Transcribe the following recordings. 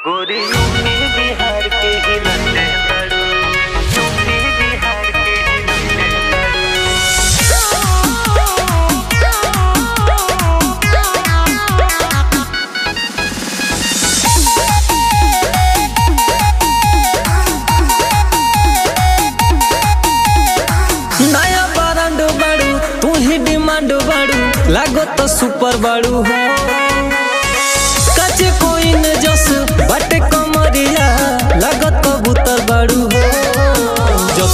गोरी यूपी बिहार के ही लड़ने बड़ू, यूपी बिहार के ही लड़ने बड़ू। नया ब्रांड बाड़ू, तू ही डिमांड बाड़ू, लागो तो सुपर बाड़ू हो। कचे कोइन जस बटे कमरिया, लागो तो बुतर बाड़ू हो। जब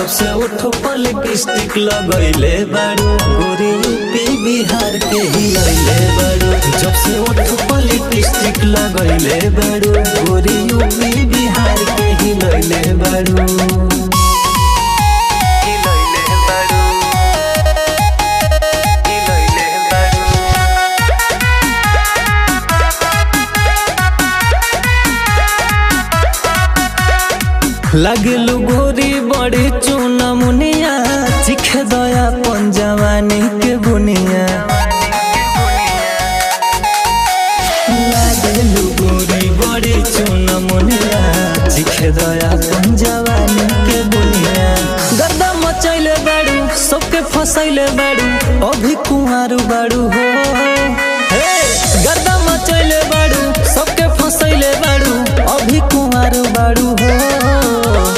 से ओठो पर लिपस्टिक लगैले बाड़ू, गोरी यूपी बिहार के ही लैले बाड़ू। जब से ओठो पर लिपस्टिक लगैले बाड़ू, गोरी यूपी बिहार के ही लैले बाड़ू। लगलू गोरी बड़ी चूना मुनिया, चिखे दया पंजवानी के बुनिया। लगलू गोरी बड़ी चूना मुनिया, चिखे दया पंजवानी के बुनिया। गर्दा मचैले बाड़ू, सबके फसैले बाड़ू, अभी कुंवारू बाड़ू हो। गर्दा मचैले बाड़ू, सबके फसैले बाड़ू, अभी कुंवारू बाड़ू हो।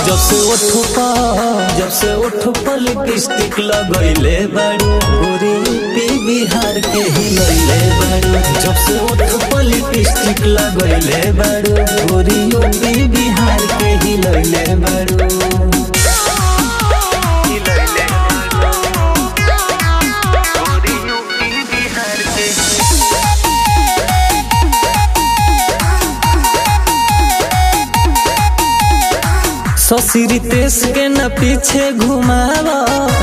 जब से ओठो पर लिपस्टिक लगैले बाड़ू, गोरी यूपी बिहार के ही लैले बाड़ू। जब से ओठो पर लिपस्टिक लगैले बाड़ू, गोरी यूपी बिहार के ही लैले बाड़ू। ससुरी तेस के न पीछे घुमावा,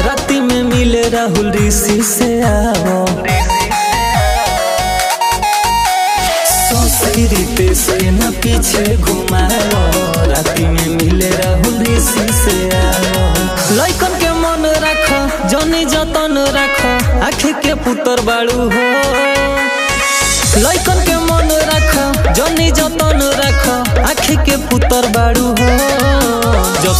राती में मिले राहुल ऋषि से आवो। ससुरी तेस के न पीछे घुमावा, राती में मिले राहुल ऋषि से आवो। लइकन के मन रख, जनी जतन रख, आँखी के पुतर बाड़ू हो। लइकन के मन रख, जनी जतन रख, आँखी के पुतर बाड़ू हो। जब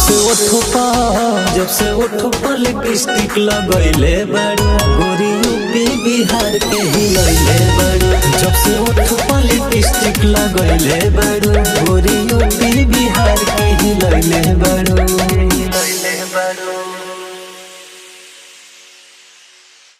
से ओठो पर लिपस्टिक लगैले बाड़ू, गोरी यूपी बिहार के ही लैले बाड़ू। जब से ओठो पर लिपस्टिक लगैले बाड़ू, गोरी यूपी बिहार के ही लैले बाड़ू।